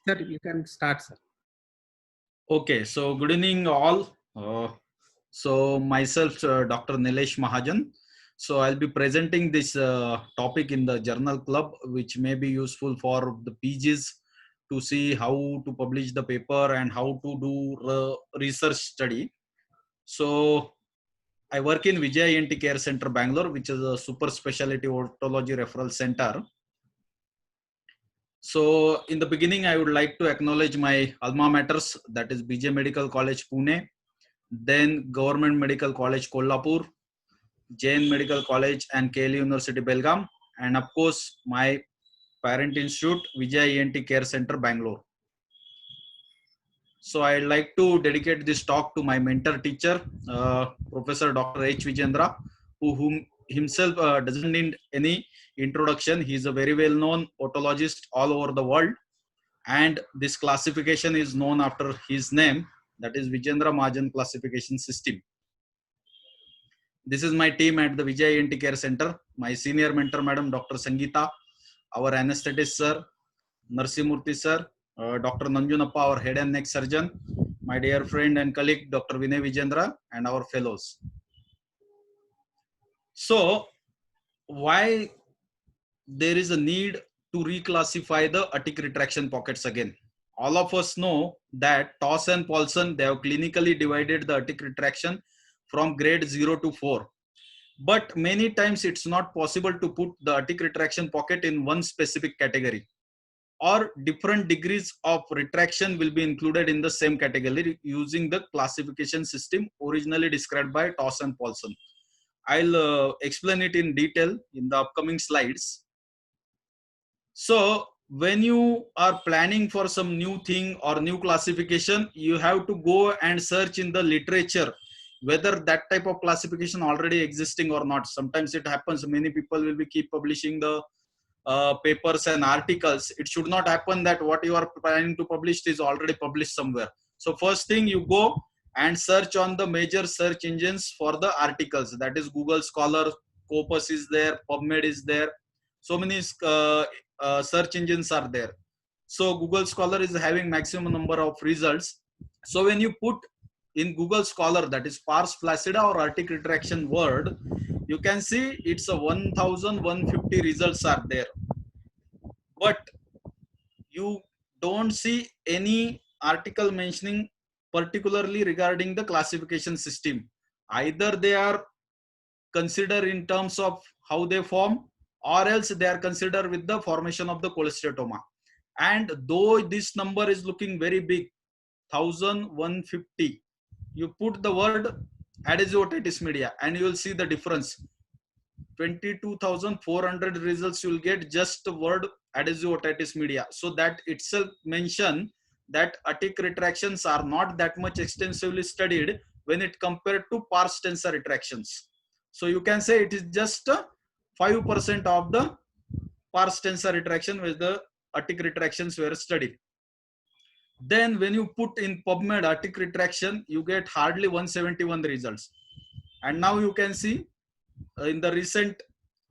Sir, you can start, sir. Okay, so good evening all. So myself, Dr. Nilesh Mahajan. So I'll be presenting this topic in the journal club, which may be useful for the PGs to see how to publish the paper and how to do research study. So I work in Vijay ENT Care Center, Bangalore, which is a super specialty otology referral center. So in the beginning, I would like to acknowledge my alma maters, that is BJ Medical College, Pune, then Government Medical College, Kolhapur, Jain Medical College and KL University, Belgaum, and of course, my parent institute, Vijay ENT Care Center, Bangalore. So I'd like to dedicate this talk to my mentor teacher, Professor Dr. H. Vijendra, whom himself doesn't need any introduction. He's a very well-known otologist all over the world. And this classification is known after his name, that is Vijendra Mahajan classification system. This is my team at the Vijay ENT Care Center. My senior mentor, Madam Dr. Sangeeta, our anesthetist sir, Narsimurthy sir, Dr. Nanjunappa, our head and neck surgeon, my dear friend and colleague, Dr. Vinay Vijendra, and our fellows. So, why there is a need to reclassify the Attic retraction pockets again? All of us know that Toss and Paulson, they have clinically divided the Attic retraction from grade 0 to 4. But many times it's not possible to put the Attic retraction pocket in one specific category, or different degrees of retraction will be included in the same category using the classification system originally described by Toss and Paulson. I'll explain it in detail in the upcoming slides. So when you are planning for some new thing or new classification, you have to go and search in the literature whether that type of classification already existing or not. Sometimes it happens, many people will be keep publishing the papers and articles. It should not happen that what you are planning to publish is already published somewhere. So first thing, you go and search on the major search engines for the articles. That is Google Scholar, Scopus is there, PubMed is there. So many search engines are there. So Google Scholar is having maximum number of results. So when you put in Google Scholar, that is pars flaccida or Attic retraction word, you can see it's a 1150 results are there. But you don't see any article mentioning particularly regarding the classification system. Either they are considered in terms of how they form, or else they are considered with the formation of the cholesteatoma. And though this number is looking very big, 1150, you put the word adhesive otitis media and you will see the difference. 22,400 results you will get just the word adhesive otitis media. So that itself mention that Attic retractions are not that much extensively studied when it compared to pars tensor retractions. So you can say it is just 5% of the pars tensor retraction where the Attic retractions were studied. Then when you put in PubMed Attic retraction, you get hardly 171 results. And now you can see in the recent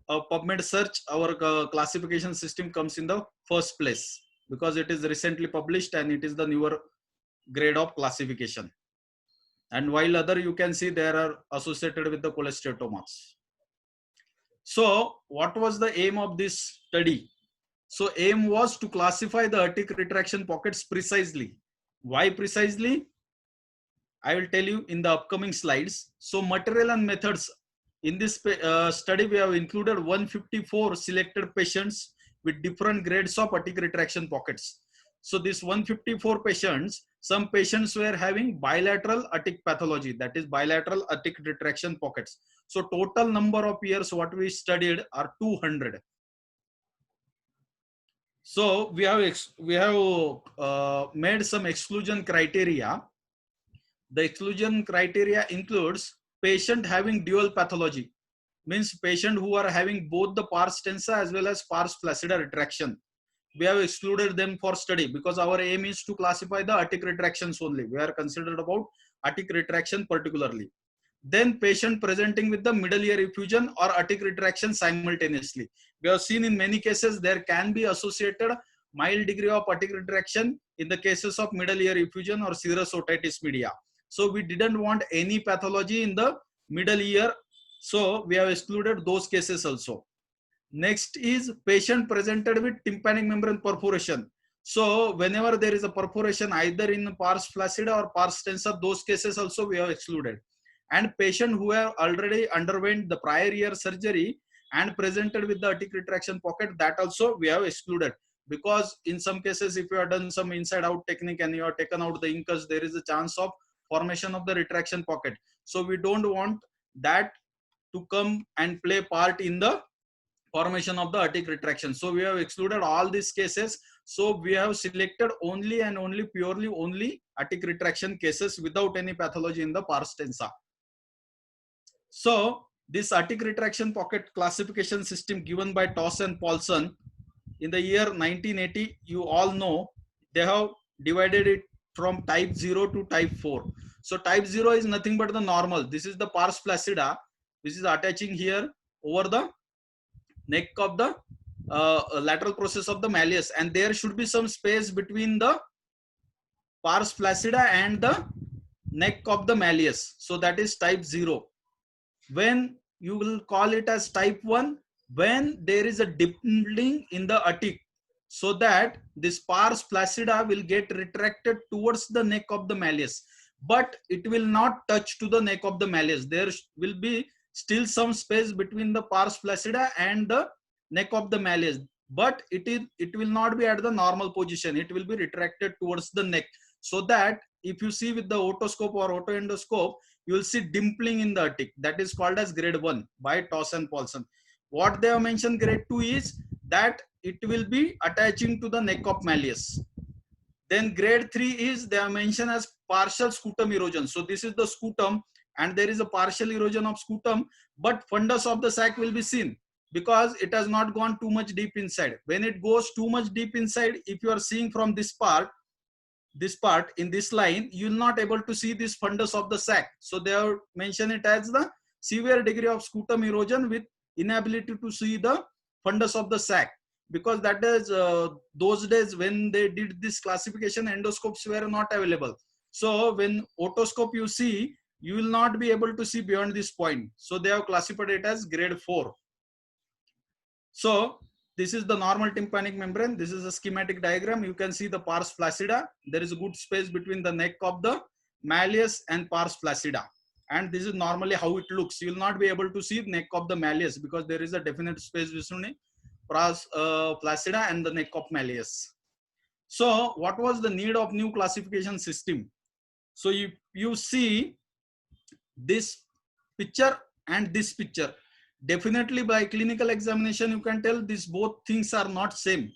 PubMed search, our classification system comes in the first place because it is recently published and it is the newer grade of classification. And while other you can see there are associated with the cholesteatomas. So what was the aim of this study? So aim was to classify the Attic retraction pockets precisely. Why precisely? I will tell you in the upcoming slides. So material and methods. In this study, we have included 154 selected patients with different grades of Attic retraction pockets. So this 154 patients, some patients were having bilateral Attic pathology, that is bilateral Attic retraction pockets. So total number of years what we studied are 200. So we have made some exclusion criteria. The exclusion criteria includes patient having dual pathology, means patient who are having both the pars tensa as well as pars flaccida retraction. We have excluded them for study because our aim is to classify the Attic retractions only. We are considered about Attic retraction particularly. Then patient presenting with the middle ear effusion or Attic retraction simultaneously. We have seen in many cases there can be associated mild degree of atic retraction in the cases of middle ear effusion or serous otitis media. So we didn't want any pathology in the middle ear, so we have excluded those cases also. Next is patient presented with tympanic membrane perforation. So whenever there is a perforation either in pars flaccida or pars tensa, those cases also we have excluded. And patient who have already underwent the prior ear surgery and presented with the atic retraction pocket, that also we have excluded, because in some cases if you have done some inside out technique and you have taken out the incus, there is a chance of formation of the retraction pocket. So we don't want that to come and play part in the formation of the atic retraction. So we have excluded all these cases. So we have selected only and only purely only atic retraction cases without any pathology in the pars tensa. So this atic retraction pocket classification system given by Toss and Paulson in the year 1980, you all know they have divided it from type 0 to type 4. So type 0 is nothing but the normal. This is the pars flaccida, which is attaching here over the neck of the lateral process of the malleus, and there should be some space between the pars flaccida and the neck of the malleus. So that is type 0. When you will call it as type 1, when there is a dimpling in the atic, so that this pars flaccida will get retracted towards the neck of the malleus, but it will not touch to the neck of the malleus. There will be still some space between the pars flaccida and the neck of the malleus, but it will not be at the normal position. It will be retracted towards the neck, so that if you see with the otoscope or otoendoscope, you will see dimpling in the atic. That is called as grade 1 by Toss and Paulson. What they have mentioned grade 2 is that it will be attaching to the neck of malleus. Then grade 3 is they are mentioned as partial scutum erosion. So this is the scutum and there is a partial erosion of scutum, but fundus of the sac will be seen because it has not gone too much deep inside. When it goes too much deep inside, if you are seeing from this part in this line, you will not able to see this fundus of the sac. So they have mentioned it as the severe degree of scutum erosion with inability to see the fundus of the sac, because that is those days when they did this classification, endoscopes were not available. So when otoscope you see, you will not be able to see beyond this point. So they have classified it as grade 4. So this is the normal tympanic membrane. This is a schematic diagram. You can see the pars flaccida. There is a good space between the neck of the malleus and pars flaccida. And this is normally how it looks. You will not be able to see the neck of the malleus because there is a definite space between pars flaccida and the neck of malleus. So what was the need of new classification system? So you see this picture and this picture. Definitely by clinical examination, you can tell these both things are not same.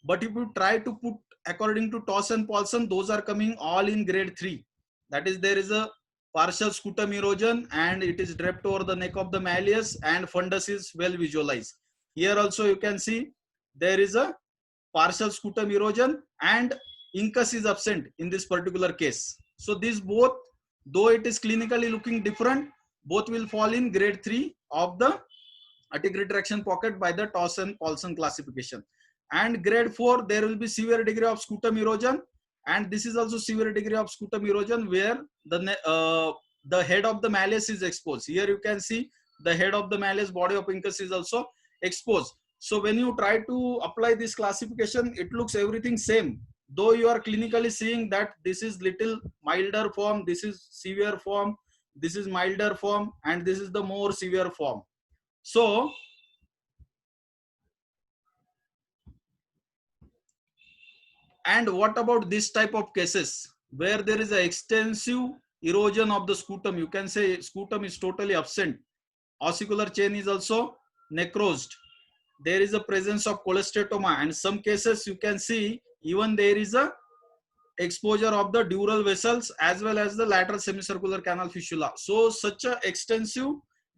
But if you try to put according to Toss and Paulson, those are coming all in grade 3. That is, there is a partial scutum erosion and it is draped over the neck of the malleus and fundus is well visualized. Here also you can see there is a partial scutum erosion and incus is absent in this particular case. So these both, though it is clinically looking different, both will fall in grade 3 of the atic retraction pocket by the Toss and Paulson classification. And grade 4, there will be severe degree of scutum erosion, and this is also severe degree of scutum erosion where the head of the malleus is exposed. Here you can see the head of the malleus, body of incus is also exposed. So when you try to apply this classification, it looks everything same. Though you are clinically seeing that this is little milder form, this is severe form, this is milder form, and this is the more severe form. So and what about this type of cases where there is an extensive erosion of the scutum? You can say scutum is totally absent. Ossicular chain is also necrosed. There is a presence of cholesteatoma, and some cases you can see even there is a exposure of the dural vessels as well as the lateral semicircular canal fistula. So such a extensive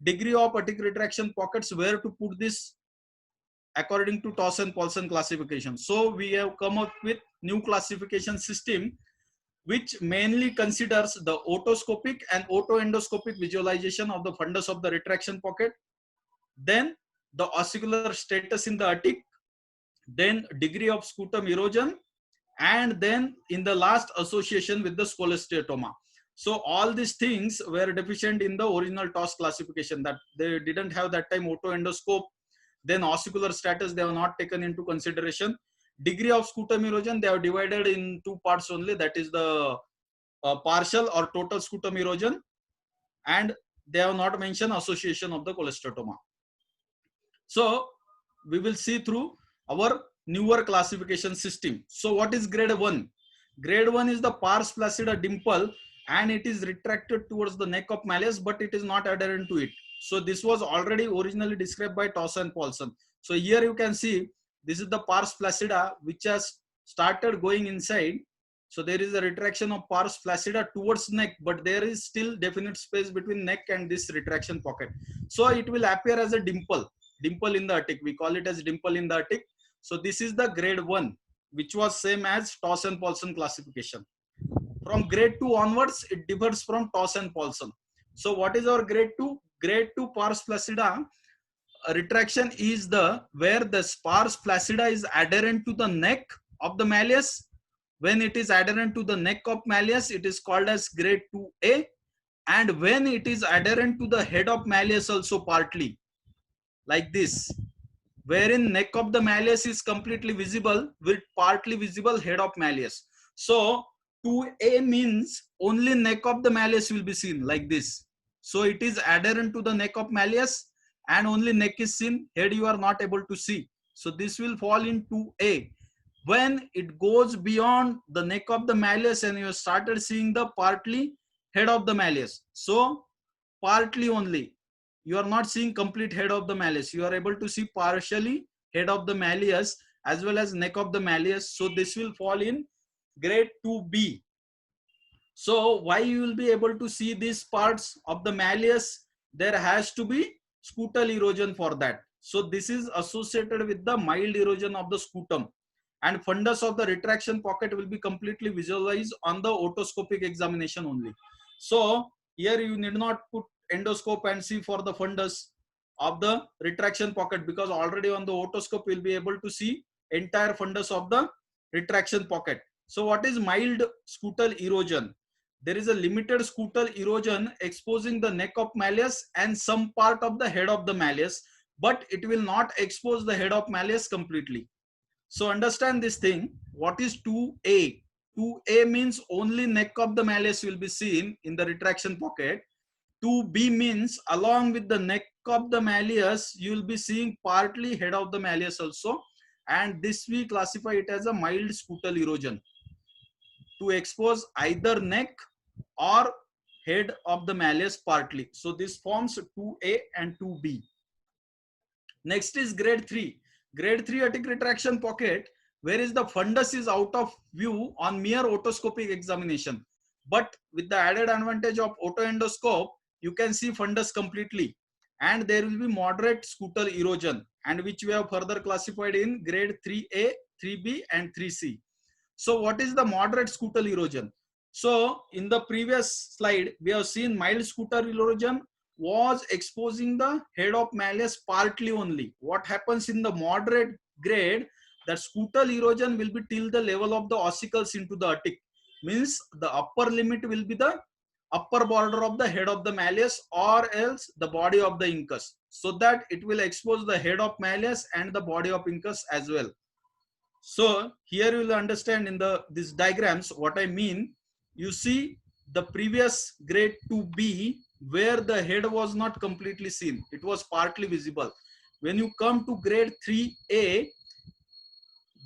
degree of atic retraction pockets, where to put this according to Toss and Paulson classification. So we have come up with new classification system which mainly considers the otoscopic and otoendoscopic visualization of the fundus of the retraction pocket, then the ossicular status in the atic, then degree of scutum erosion, and then in the last association with the scholiosteatoma. So all these things were deficient in the original TOS classification, that they didn't have that time otoendoscope. Then ossicular status they have not taken into consideration. Degree of scutum erosion they have divided in two parts only, that is the partial or total scutum erosion, and they have not mentioned association of the cholesteatoma. So we will see through our newer classification system. So what is grade 1? Grade 1 is the pars flaccida dimple, and it is retracted towards the neck of malleus, but it is not adherent to it. So this was already originally described by Toss and Paulson. So here you can see this is the pars flaccida which has started going inside. So there is a retraction of pars flaccida towards neck, but there is still definite space between neck and this retraction pocket. So it will appear as a dimple in the attic. We call it as dimple in the attic. So this is the grade 1, which was same as Toss and Paulson classification. From grade 2 onwards, it differs from Toss and Paulson. So what is our grade 2? Grade 2 pars flaccida retraction is the where the pars flaccida is adherent to the neck of the malleus. When it is adherent to the neck of malleus, it is called as grade 2A. And when it is adherent to the head of malleus also partly, like this, wherein neck of the malleus is completely visible with partly visible head of malleus. So 2A means only neck of the malleus will be seen like this. So it is adherent to the neck of malleus and only neck is seen, head you are not able to see. So this will fall in 2A. When it goes beyond the neck of the malleus and you started seeing the partly head of the malleus. So partly only, you are not seeing complete head of the malleus, you are able to see partially head of the malleus as well as neck of the malleus. So this will fall in grade 2B. So why you will be able to see these parts of the malleus? There has to be scutal erosion for that. So this is associated with the mild erosion of the scutum, and fundus of the retraction pocket will be completely visualized on the otoscopic examination only. So here you need not put endoscope and see for the fundus of the retraction pocket, because already on the otoscope we'll be able to see entire fundus of the retraction pocket. So what is mild scutal erosion? There is a limited scutal erosion exposing the neck of malleus and some part of the head of the malleus, but it will not expose the head of malleus completely. So understand this thing. What is 2A? 2A means only neck of the malleus will be seen in the retraction pocket. 2B means along with the neck of the malleus, you will be seeing partly head of the malleus also. And this we classify it as a mild scutal erosion, to expose either neck or head of the malleus partly. So this forms 2A and 2B. Next is grade 3. Grade 3 attic retraction pocket, where is the fundus is out of view on mere otoscopic examination. But with the added advantage of otoendoscope, you can see fundus completely. And there will be moderate scutal erosion, and which we have further classified in grade 3A, 3B and 3C. So what is the moderate scutal erosion? So in the previous slide, we have seen mild scutal erosion was exposing the head of malleus partly only. What happens in the moderate grade, that scutal erosion will be till the level of the ossicles into the attic. Means the upper limit will be the upper border of the head of the malleus or else the body of the incus, so that it will expose the head of malleus and the body of incus as well. So here you will understand in these diagrams what I mean. You see the previous grade 2B, where the head was not completely seen, it was partly visible. When you come to grade 3A,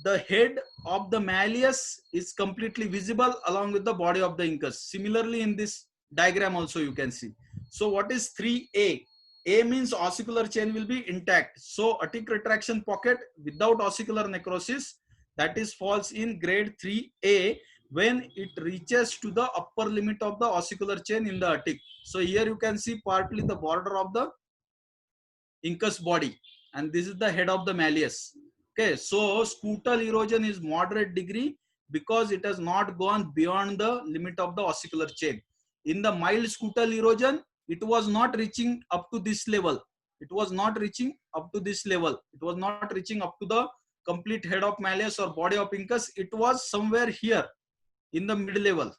the head of the malleus is completely visible along with the body of the incus. Similarly in this diagram also you can see. So what is 3A? A means ossicular chain will be intact. So attic retraction pocket without ossicular necrosis, that is falls in grade 3A when it reaches to the upper limit of the ossicular chain in the attic. So here you can see partly the border of the incus body, and this is the head of the malleus. Okay, so scutal erosion is moderate degree because it has not gone beyond the limit of the ossicular chain. In the mild scutal erosion, it was not reaching up to this level. It was not reaching up to this level. It was not reaching up to the complete head of malleus or body of incus, it was somewhere here in the mid level.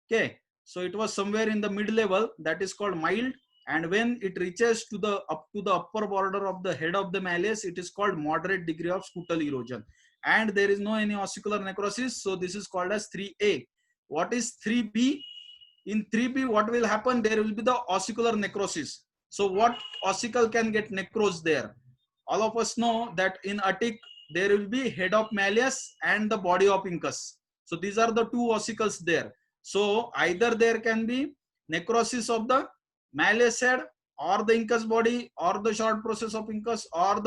Okay, so it was somewhere in the mid level, that is called mild, and when it reaches to the up to the upper border of the head of the malleus, it is called moderate degree of scutal erosion, and there is no any ossicular necrosis, so this is called as 3A. What is 3B? In 3B, what will happen? There will be the ossicular necrosis. So what ossicle can get necrosed there? All of us know that in attic there will be head of malleus and the body of incus. So these are the two ossicles there. So either there can be necrosis of the malleus head or the incus body, or the short process of incus, or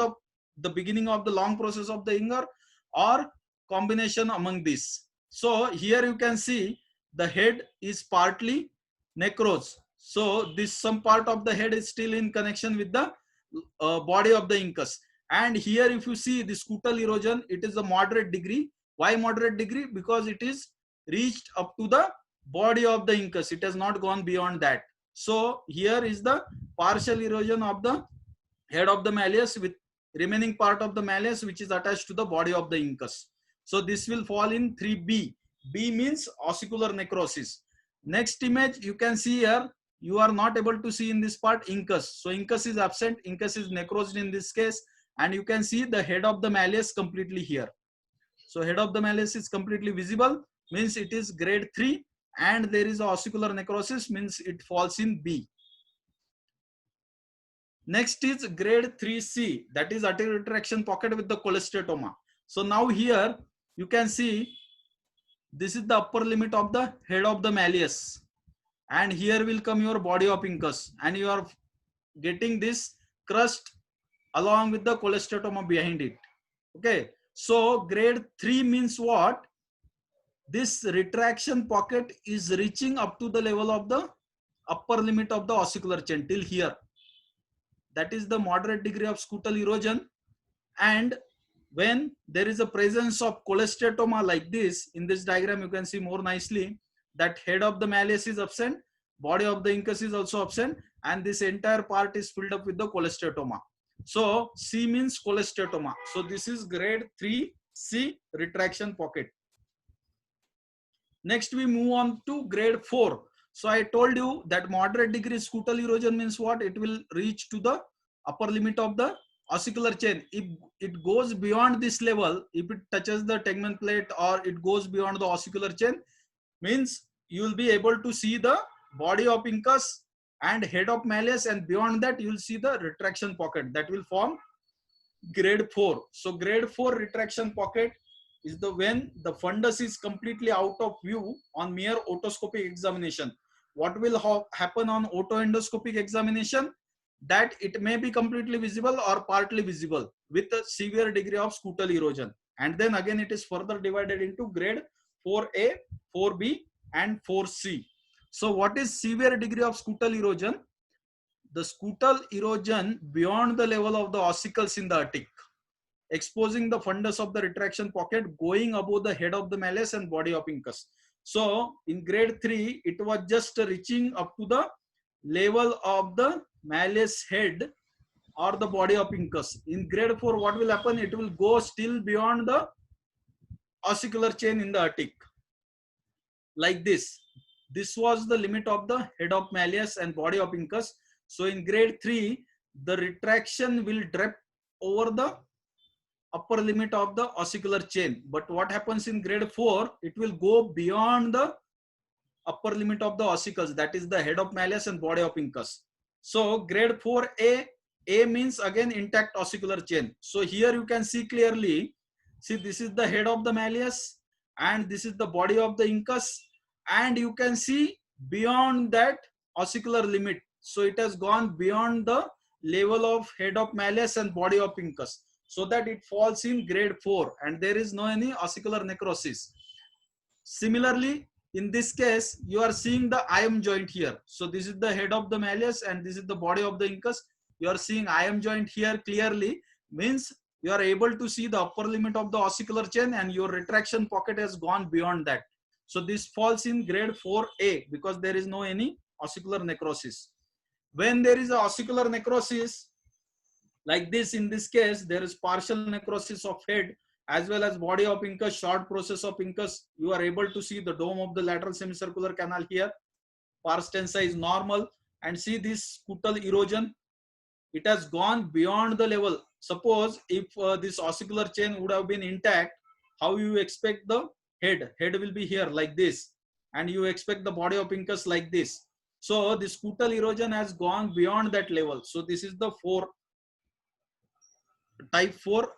the beginning of the long process of the ingur, or combination among these. So here you can see the head is partly necrosed. So this some part of the head is still in connection with the body of the incus. And here if you see the scutal erosion, it is a moderate degree. Why moderate degree? Because it is reached up to the body of the incus. It has not gone beyond that. So here is the partial erosion of the head of the malleus with remaining part of the malleus which is attached to the body of the incus. So this will fall in 3B. B means ossicular necrosis. Next image you can see here, you are not able to see in this part incus. So incus is absent, incus is necrosed in this case, and you can see the head of the malleus completely here. So head of the malleus is completely visible, means it is grade 3, and there is ossicular necrosis, means it falls in B. Next is grade 3C, that is arterial retraction pocket with the cholesteatoma. So now here you can see this is the upper limit of the head of the malleus, and here will come your body of incus, and you are getting this crust along with the cholesteatoma behind it. Okay, so grade 3 means what? This retraction pocket is reaching up to the level of the upper limit of the ossicular chain till here. That is the moderate degree of scutal erosion. And when there is a presence of cholesteatoma like this, in this diagram you can see more nicely that head of the malleus is absent, body of the incus is also absent, and this entire part is filled up with the cholesteatoma. So C means cholesteatoma. So this is grade 3C retraction pocket. Next we move on to grade 4. So I told you that moderate degree scutal erosion means what? It will reach to the upper limit of the ossicular chain. If it goes beyond this level, if it touches the tegmen plate or it goes beyond the ossicular chain, means you will be able to see the body of incus and head of malleus, and beyond that you will see the retraction pocket that will form grade 4. So grade 4 retraction pocket is the when the fundus is completely out of view on mere otoscopic examination. What will happen on otoendoscopic examination? That it may be completely visible or partly visible with a severe degree of scutal erosion. And then again it is further divided into grade 4A, 4B and 4C. So what is severe degree of scutal erosion? The scutal erosion beyond the level of the ossicles in the attic, exposing the fundus of the retraction pocket going above the head of the malleus and body of incus. So in grade 3, it was just reaching up to the level of the malleus head or the body of incus. In grade 4, what will happen? It will go still beyond the ossicular chain in the attic. Like this. This was the limit of the head of malleus and body of incus. So in grade 3, the retraction will drop over the upper limit of the ossicular chain. But what happens in grade 4, it will go beyond the upper limit of the ossicles, that is the head of malleus and body of incus. So grade 4A, A means again intact ossicular chain. So here you can see clearly, see this is the head of the malleus and this is the body of the incus, and you can see beyond that ossicular limit. So it has gone beyond the level of head of malleus and body of incus, so that it falls in grade 4 and there is no any ossicular necrosis. Similarly, in this case, you are seeing the IM joint here. So this is the head of the malleus and this is the body of the incus. You are seeing IM joint here clearly, means you are able to see the upper limit of the ossicular chain and your retraction pocket has gone beyond that. So this falls in grade 4A because there is no any ossicular necrosis. When there is a ossicular necrosis, Like this, in this case, there is partial necrosis of head as well as body of incus, short process of incus. You are able to see the dome of the lateral semicircular canal here. Pars tensa is normal, and see this scutal erosion. It has gone beyond the level. Suppose if this ossicular chain would have been intact, how you expect the head? Head will be here like this, and you expect the body of incus like this. So the scutal erosion has gone beyond that level. So this is the type 4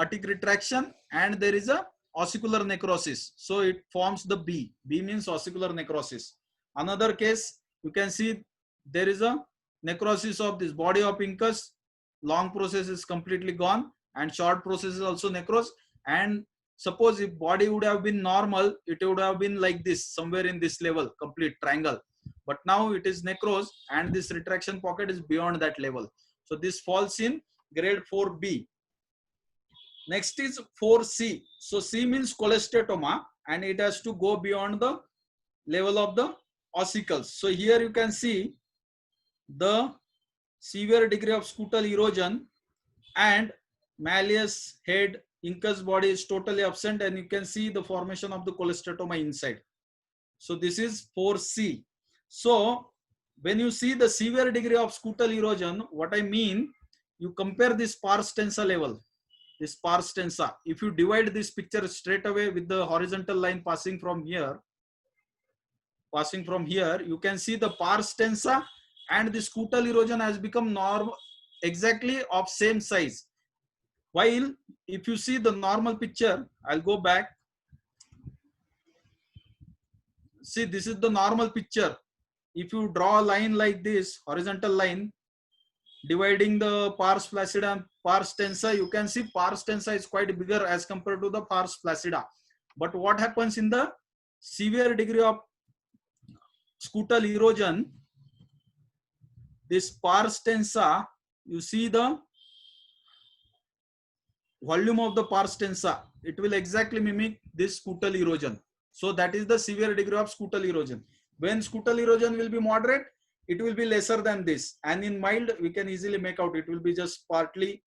aortic retraction, and there is a ossicular necrosis. So it forms the B. B means ossicular necrosis. Another case, you can see there is a necrosis of this body of incus. Long process is completely gone, and short process is also necros. And suppose if body would have been normal, it would have been like this, somewhere in this level, complete triangle. But now it is necros, and this retraction pocket is beyond that level. So this falls in grade 4B. Next is 4C. So C means cholesteatoma, and it has to go beyond the level of the ossicles. So here you can see the severe degree of scutal erosion, and malleus, head, incus body is totally absent, and you can see the formation of the cholesteatoma inside. So this is 4C. So when you see the severe degree of scutal erosion, what I mean, you compare this pars tensa level. This pars tensa, if you divide this picture straight away with the horizontal line passing from here, you can see the pars tensa and the scutal erosion has become normal, exactly of same size. While if you see the normal picture, I'll go back. See, this is the normal picture. If you draw a line like this, horizontal line, dividing the pars flaccida and pars tensa, you can see pars tensa is quite bigger as compared to the pars flaccida. But what happens in the severe degree of scutal erosion, this pars tensa, you see the volume of the pars tensa, it will exactly mimic this scutal erosion. So that is the severe degree of scutal erosion. When scutal erosion will be moderate, it will be lesser than this, and in mild we can easily make out it will be just partly,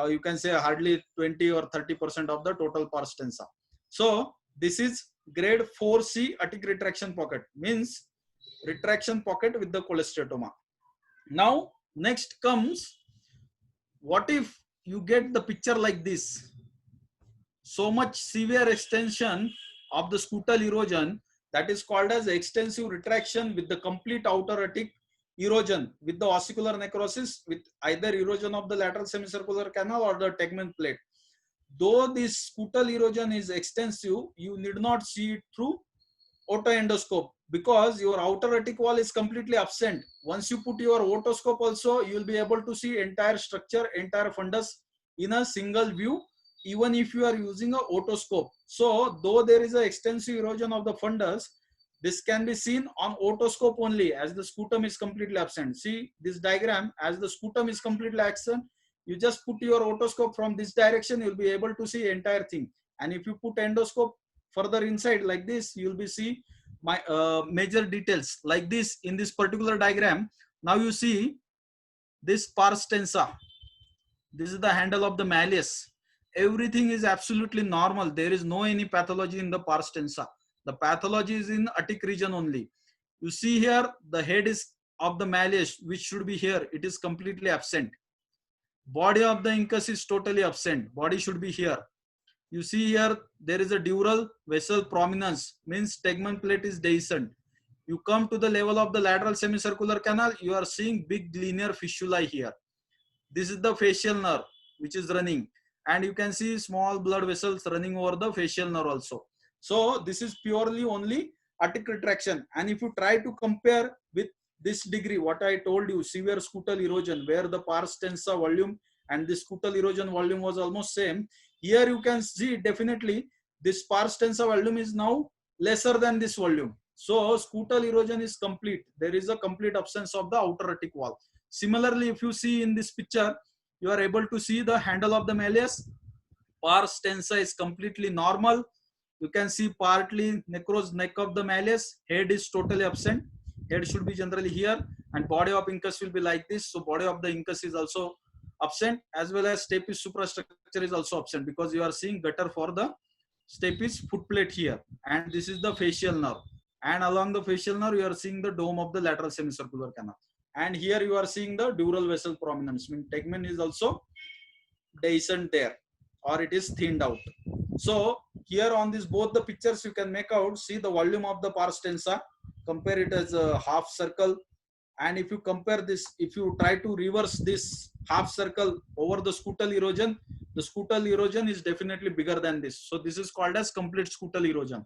you can say hardly 20 or 30% of the total pars tensa. So this is grade 4C aortic retraction pocket, means retraction pocket with the cholesteatoma. Now next comes, what if you get the picture like this, so much severe extension of the scutal erosion, that is called as extensive retraction with the complete outer aortic erosion with the ossicular necrosis, with either erosion of the lateral semicircular canal or the tegmen plate. Though this scutal erosion is extensive, you need not see it through otoendoscope because your outer aortic wall is completely absent. Once you put your otoscope also, you will be able to see entire structure, entire fundus in a single view, even if you are using a otoscope. So though there is an extensive erosion of the fundus, this can be seen on otoscope only as the scutum is completely absent. See this diagram, as the scutum is completely absent, you just put your otoscope from this direction, you'll be able to see entire thing. And if you put endoscope further inside like this, you'll be see my major details like this in this particular diagram. Now you see this pars tensa. This is the handle of the malleus. Everything is absolutely normal. There is no any pathology in the pars tensa. The pathology is in aortic region only. You see here the head is of the malleus, which should be here. It is completely absent. Body of the incus is totally absent. Body should be here. You see here there is a dural vessel prominence, means tegmen plate is dehiscent. You come to the level of the lateral semicircular canal, you are seeing big linear fistulae here. This is the facial nerve which is running, and you can see small blood vessels running over the facial nerve also. So this is purely only aortic retraction. And if you try to compare with this degree, what I told you, severe scutal erosion, where the pars tensa volume and the scutal erosion volume was almost same, here you can see definitely this pars tensa volume is now lesser than this volume. So scutal erosion is complete. There is a complete absence of the outer aortic wall. Similarly, if you see in this picture, you are able to see the handle of the malleus. Pars tensa is completely normal. You can see partly necrosed neck of the malleus. Head is totally absent. Head should be generally here. and body of incus will be like this. So body of the incus is also absent, as well as stapes suprastructure is also absent, because you are seeing gutter for the stapes foot plate here, and this is the facial nerve, and along the facial nerve you are seeing the dome of the lateral semicircular canal, and here you are seeing the dural vessel prominence, mean tegmen is also dehiscent there, or it is thinned out. So here on this both the pictures you can make out, see the volume of the pars tensa, compare it as a half circle, and if you compare this, if you try to reverse this half circle over the scutal erosion, the scutal erosion is definitely bigger than this. So this is called as complete scutal erosion.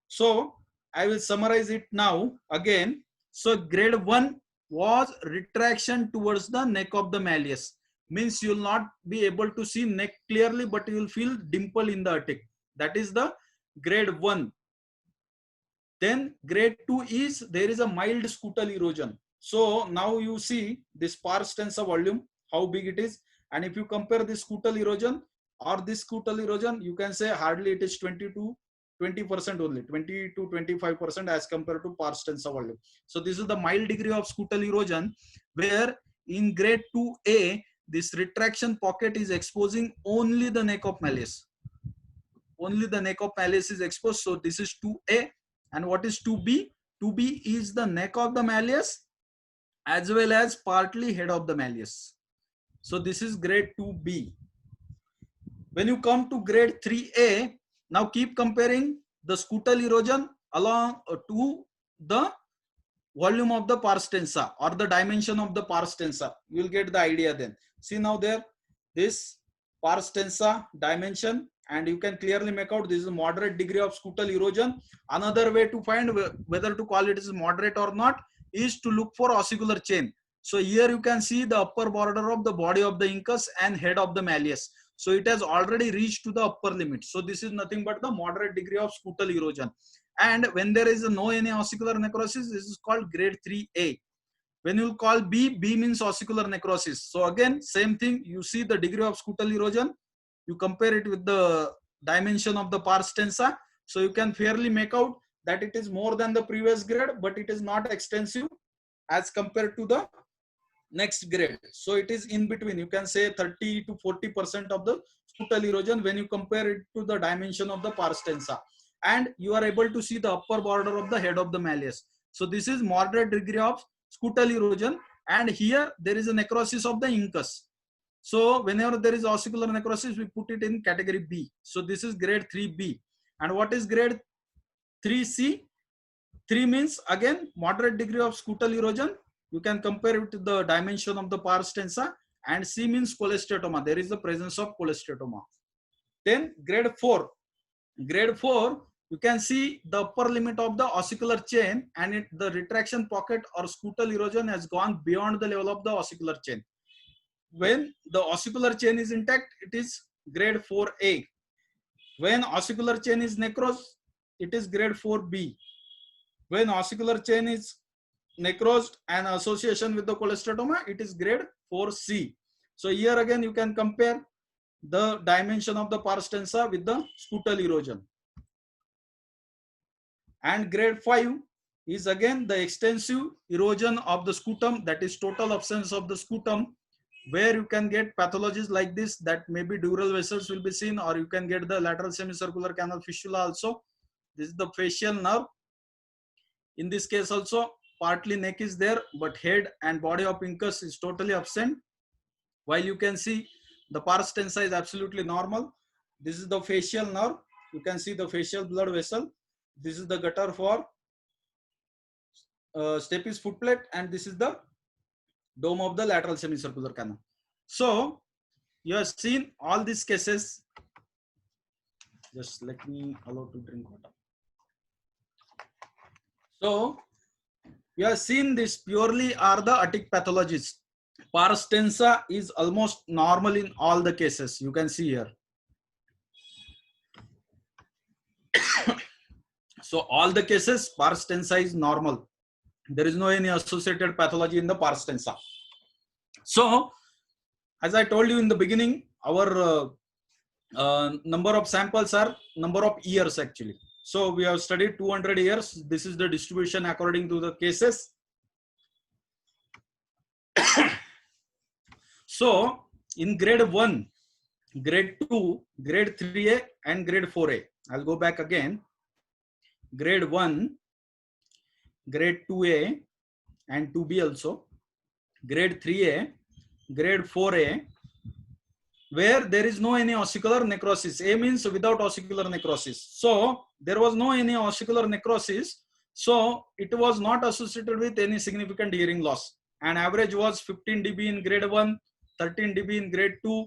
So I will summarize it now again. So grade 1 was retraction towards the neck of the malleus. Means you will not be able to see neck clearly, but you will feel dimple in the attic. That is the grade 1. Then grade 2 is there is a mild scutal erosion. So now you see this pars tensa volume, how big it is. And if you compare this scutal erosion or this scutal erosion, you can say hardly it is 20% only, 20 to 25% as compared to pars tensa volume. So this is the mild degree of scutal erosion, where in grade 2A, this retraction pocket is exposing only the neck of malleus. Only the neck of malleus is exposed. So this is 2A. And what is 2B? 2B is the neck of the malleus as well as partly head of the malleus. So this is grade 2B. When you come to grade 3A, now keep comparing the scutal erosion along to the volume of the pars tensa or the dimension of the pars tensa. You will get the idea then. See now there, this pars tensa dimension, and you can clearly make out this is a moderate degree of scutal erosion. Another way to find whether to call it is moderate or not is to look for ossicular chain. So here you can see the upper border of the body of the incus and head of the malleus. So it has already reached to the upper limit. So this is nothing but the moderate degree of scutal erosion. And when there is no any ossicular necrosis, this is called grade 3A. When you call B, B means ossicular necrosis. So again, same thing, you see the degree of scutal erosion, you compare it with the dimension of the pars tensa. So you can fairly make out that it is more than the previous grade, but it is not extensive as compared to the next grade. So it is in between. You can say 30 to 40% of the scutal erosion when you compare it to the dimension of the pars tensa. And you are able to see the upper border of the head of the malleus. So this is moderate degree of scutal erosion, and here there is a necrosis of the incus. So whenever there is ossicular necrosis, we put it in category B. So this is grade 3B. And what is grade 3C? 3 means again moderate degree of scutal erosion. You can compare it to the dimension of the pars tensa, and C means cholesteatoma. There is the presence of cholesteatoma. Then grade 4. Grade 4, you can see the upper limit of the ossicular chain, and the retraction pocket or scutal erosion has gone beyond the level of the ossicular chain. When the ossicular chain is intact, it is grade 4A. When ossicular chain is necrosed, it is grade 4B. When ossicular chain is necrosed and association with the cholesteatoma, it is grade 4C. So here again you can compare the dimension of the pars tensa with the scutal erosion. And grade 5 is again the extensive erosion of the scutum, that is total absence of the scutum, where you can get pathologies like this, that maybe dural vessels will be seen, or you can get the lateral semicircular canal fistula also. This is the facial nerve. In this case also, partly neck is there, but head and body of incus is totally absent. While you can see the pars tensa is absolutely normal. This is the facial nerve. You can see the facial blood vessel. This is the gutter for stapes foot plate, and this is the dome of the lateral semicircular canal. So you have seen all these cases. Just let me allow to drink water. So you have seen this purely are the attic pathologies. Pars tensa is almost normal in all the cases. You can see here. So all the cases pars tensa is normal. There is no any associated pathology in the pars tensa. So as I told you in the beginning, our number of samples are number of years actually. So we have studied 200 years. This is the distribution according to the cases. So in grade 1, grade 2, grade 3A and grade 4A, I'll go back again. Grade 1, grade 2A and 2B also, grade 3A, grade 4A, where there is no any ossicular necrosis. A means without ossicular necrosis. So there was no any ossicular necrosis. So it was not associated with any significant hearing loss. And average was 15 dB in grade 1, 13 dB in grade 2,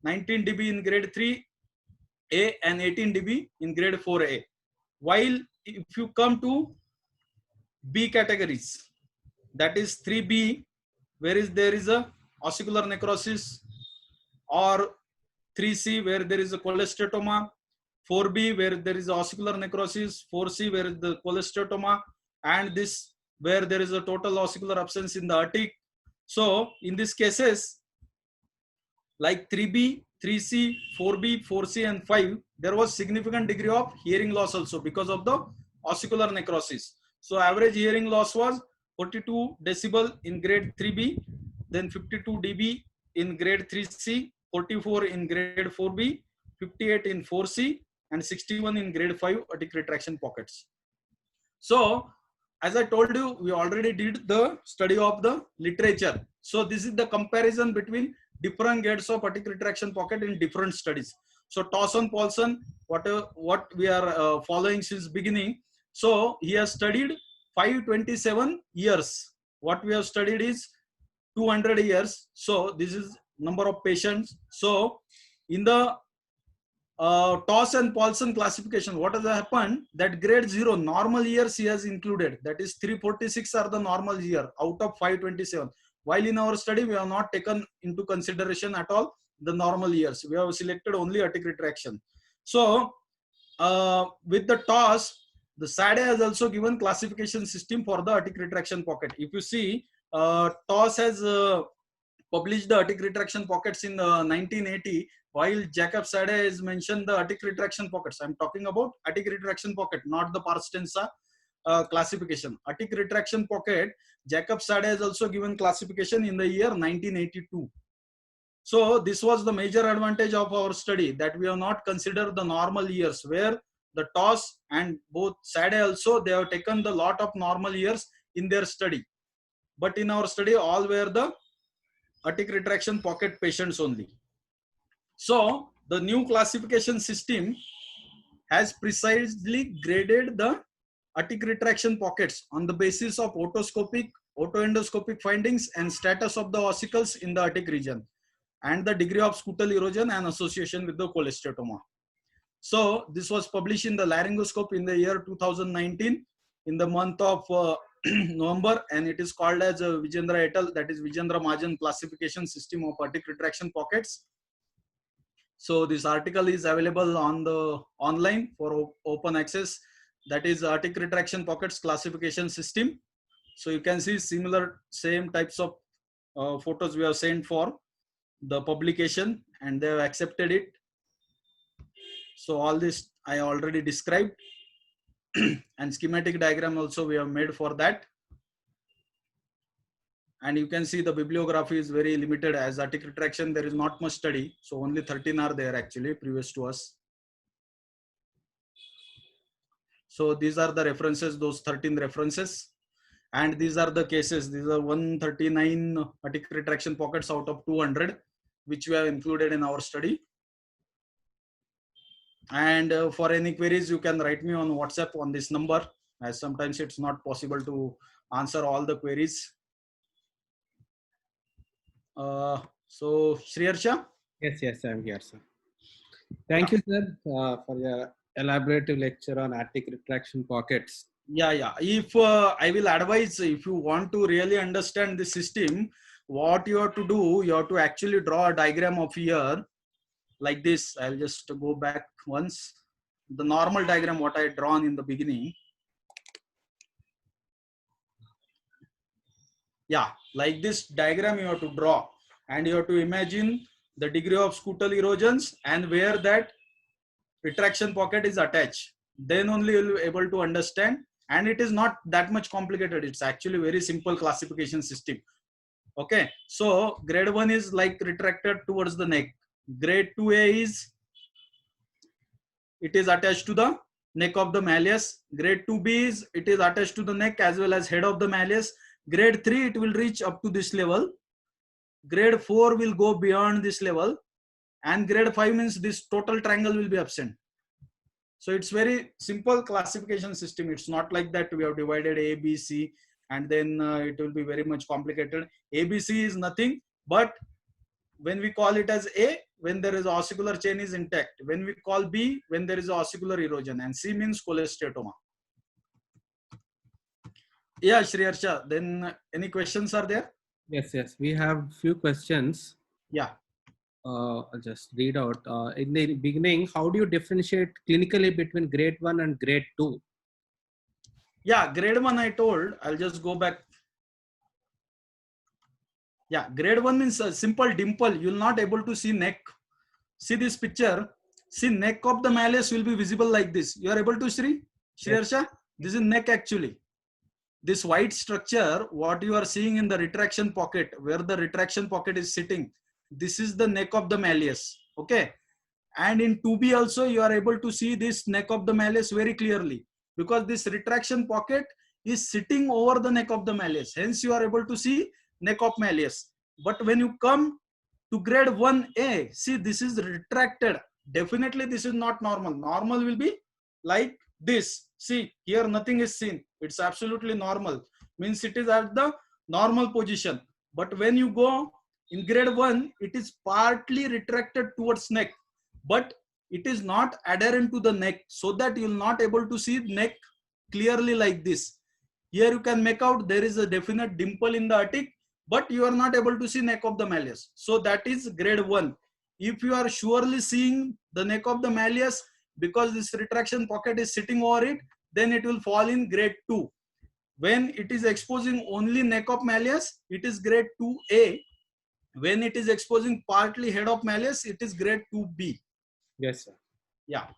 19 dB in grade 3A and 18 dB in grade 4A. While if you come to B categories, that is 3B, where there is a ossicular necrosis, or 3C where there is a cholesteatoma, 4B where there is ossicular necrosis, 4C where the cholesteatoma, and this where there is a total ossicular absence in the aortic. So in these cases, like 3B, 3C, 4B, 4C and 5, there was significant degree of hearing loss also because of the ossicular necrosis. So average hearing loss was 42 decibel in grade 3B, then 52 dB in grade 3C, 44 in grade 4B, 58 in 4C, and 61 in grade 5 aortic retraction pockets. So as I told you, we already did the study of the literature. So this is the comparison between different grades of aortic retraction pocket in different studies. So Towson-Paulson, what we are following since beginning. So he has studied 527 years. What we have studied is 200 years. So this is number of patients. So in the Towson-Paulson classification, what has happened, that grade 0 normal years he has included, that is 346 are the normal year out of 527. While in our study we have not taken into consideration at all the normal years, we have selected only aortic retraction. So with the TOS, the SADA has also given classification system for the aortic retraction pocket. If you see, TOS has published the aortic retraction pockets in 1980, while Jacob SADA has mentioned the aortic retraction pockets. I'm talking about aortic retraction pocket, not the Parstensa classification. Aortic retraction pocket, Jacob SADA has also given classification in the year 1982. So this was the major advantage of our study, that we have not considered the normal years, where the TOS and both SADA also, they have taken the lot of normal years in their study. But in our study, all were the aortic retraction pocket patients only. So the new classification system has precisely graded the aortic retraction pockets on the basis of otoscopic, otoendoscopic findings and status of the ossicles in the aortic region, and the degree of scutal erosion and association with the cholesteatoma. So this was published in the Laryngoscope in the year 2019 in the month of November, and it is called as Vijendra et al., that is Vijendra Mahajan classification system of aortic retraction pockets. So this article is available on the online for open access, that is aortic retraction pockets classification system. So you can see similar same types of photos we have sent for the publication, and they have accepted it. So all this I already described and schematic diagram also we have made for that. And you can see the bibliography is very limited, as aortic retraction there is not much study, so only 13 are there actually previous to us. So these are the references, those 13 references, and these are the cases. These are 139 aortic retraction pockets out of 200 which we have included in our study. And for any queries, you can write me on WhatsApp on this number, as sometimes it's not possible to answer all the queries. So Shriharsha? Yes, I'm here, sir. Thank you, sir, for your elaborative lecture on aortic retraction pockets. Yeah. If I will advise, if you want to really understand the system, what you have to do, you have to actually draw a diagram of here like this. I'll just go back once. The normal diagram what I drawn in the beginning. Yeah, like this diagram you have to draw, and you have to imagine the degree of scutal erosions and where that retraction pocket is attached. Then only you'll be able to understand, and it is not that much complicated. It's actually very simple classification system. Okay, so grade 1 is like retracted towards the neck. Grade 2A is, it is attached to the neck of the malleus. Grade 2B is, it is attached to the neck as well as head of the malleus. Grade 3, it will reach up to this level. Grade 4 will go beyond this level. And grade 5 means this total triangle will be absent. So it's very simple classification system. It's not like that we have divided A, B, C, and then it will be very much complicated. A, B, C is nothing, but when we call it as A, when there is ossicular chain is intact. When we call B, when there is ossicular erosion, and C means cholesteatoma. Yeah, Shri Harsha, then any questions are there? Yes, yes. We have few questions. Yeah. I'll just read out. In the beginning, how do you differentiate clinically between grade 1 and grade 2? Yeah, grade 1 I told. I'll just go back. Yeah, grade 1 means a simple dimple. You'll not able to see neck. See this picture. See, neck of the malleus will be visible like this. You are able to see? Shri Yes. Harsha? This is neck actually. This white structure, what you are seeing in the retraction pocket, where the retraction pocket is sitting, this is the neck of the malleus. Okay. And in 2B also, you are able to see this neck of the malleus very clearly, because this retraction pocket is sitting over the neck of the malleus. Hence, you are able to see neck of malleus. But when you come to grade 1A, see, this is retracted. Definitely, this is not normal. Normal will be like this. See, here nothing is seen. It's absolutely normal. Means it is at the normal position. But when you go in grade 1, it is partly retracted towards neck, but it is not adherent to the neck, so that you will not able to see neck clearly like this. Here you can make out there is a definite dimple in the attic, but you are not able to see neck of the malleus. So that is grade 1. If you are surely seeing the neck of the malleus, because this retraction pocket is sitting over it, then it will fall in grade 2. When it is exposing only neck of malleus, it is grade 2A. When it is exposing partly head of malleus, it is grade 2B. Yes, sir. Yeah.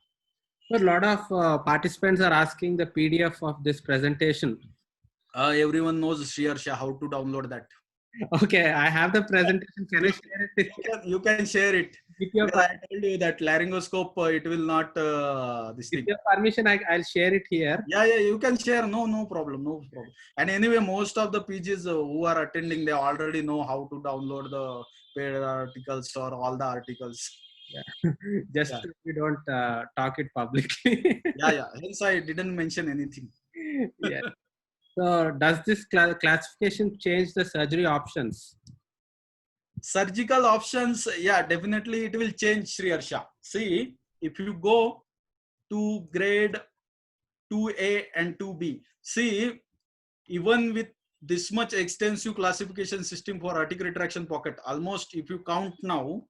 So a lot of participants are asking the PDF of this presentation. Everyone knows Shri Harsha how to download that. Okay, I have the presentation. Can I share it You can share it. with your Because I told you that laryngoscope, it will not this with thing. your permission? I'll share it here. Yeah, you can share. No problem, no problem. And anyway, most of the PGs who are attending, they already know how to download the paid articles or all the articles. Yeah. Just Yeah. we don't talk it publicly. Yeah. Hence, I didn't mention anything. Yeah. So does this classification change the surgery options? Surgical options, yeah, definitely it will change, Shri Harsha. See, if you go to grade 2A and 2B, see, even with this much extensive classification system for aortic retraction pocket, almost if you count now,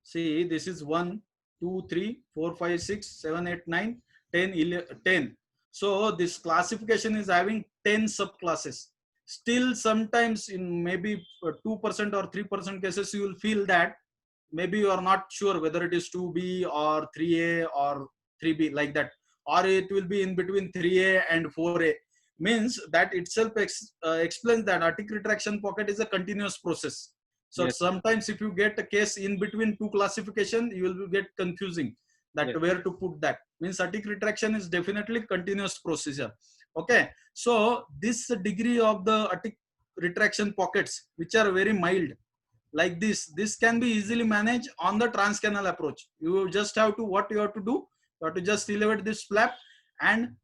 see, this is 1, 2, 3, 4, 5, 6, 7, 8, 9, 10, 11, 10. So this classification is having 10 subclasses. Still, sometimes in maybe 2% or 3% cases, you will feel that maybe you are not sure whether it is 2B or 3A or 3B, like that, or it will be in between 3A and 4A. Means that itself explains that aortic retraction pocket is a continuous process. So Yes. sometimes if you get a case in between two classification, you will get confusing that Yes. where to put that. Means aortic retraction is definitely continuous procedure. Okay. So this degree of the aortic retraction pockets, which are very mild, like this can be easily managed on the transcanal approach. You just have to, what you have to do, you have to just elevate this flap and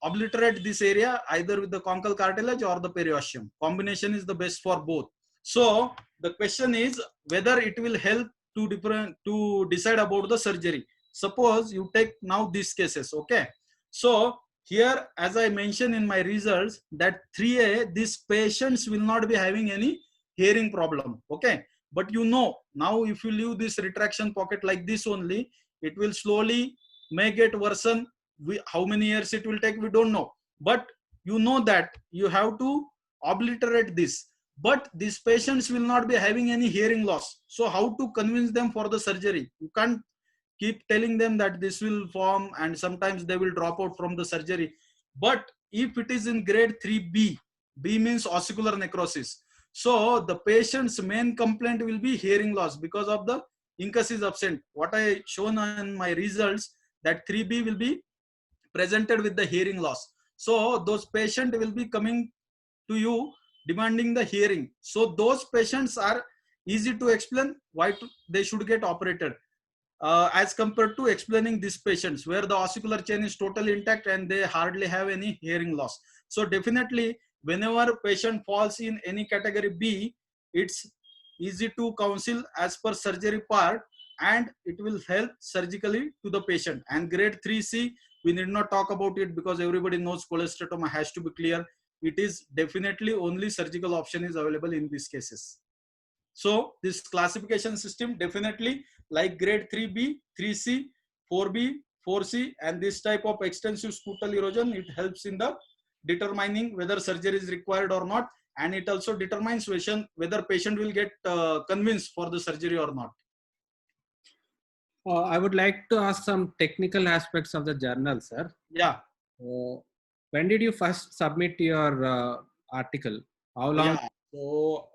obliterate this area either with the conchal cartilage or the periosteum. Combination is the best for both. So the question is whether it will help to decide about the surgery. Suppose you take now these cases. Okay, so here, as I mentioned in my results, that 3A, these patients will not be having any hearing problem. Okay, but you know, now if you leave this retraction pocket like this only, it will slowly may get worsen. How many years it will take, we don't know, but you know that you have to obliterate this. But these patients will not be having any hearing loss. So how to convince them for the surgery? You can't keep telling them that this will form, and sometimes they will drop out from the surgery. But if it is in grade 3B, B means ossicular necrosis. So the patient's main complaint will be hearing loss because of the incus is absent. What I shown in my results, that 3B will be presented with the hearing loss. So those patients will be coming to you demanding the hearing. So those patients are easy to explain why they should get operated. As compared to explaining these patients where the ossicular chain is totally intact and they hardly have any hearing loss. So definitely whenever patient falls in any category B, it's easy to counsel as per surgery part, and it will help surgically to the patient. And grade 3C, we need not talk about it because everybody knows cholesteatoma has to be clear. It is definitely only surgical option is available in these cases. So this classification system definitely like grade 3B, 3C, 4B, 4C, and this type of extensive scutal erosion, it helps in the determining whether surgery is required or not, and it also determines whether patient will get convinced for the surgery or not. I would like to ask some technical aspects of the journal, sir. Yeah. When did you first submit your article? How long? Yeah. So,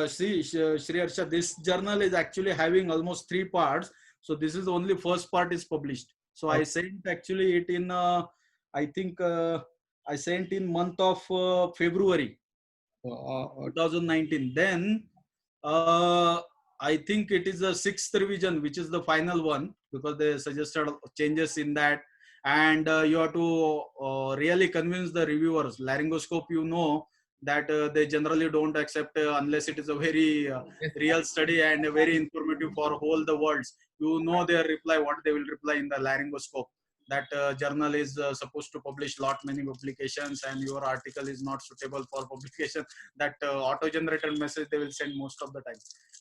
see, Shri Harsha, this journal is actually having almost 3 parts. So this is only first part is published. So I sent actually it in, I think I sent in month of February 2019. Then I think it is the 6th revision, which is the final one, because they suggested changes in that. And you have to really convince the reviewers. Laryngoscope, you know, that they generally don't accept unless it is a very real study and very informative for whole the worlds. You know their reply, what they will reply in the laryngoscope, that journal is supposed to publish lot many publications and your article is not suitable for publication. That auto-generated message they will send most of the time.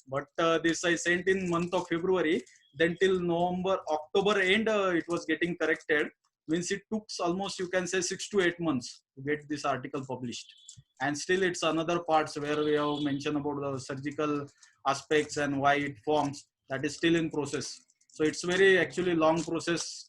But this I sent in month of February. Then till November, October end, it was getting corrected. Means it took almost, you can say, 6 to 8 months to get this article published. And still it's another parts where we have mentioned about the surgical aspects and why it forms, that is still in process. So it's very actually long process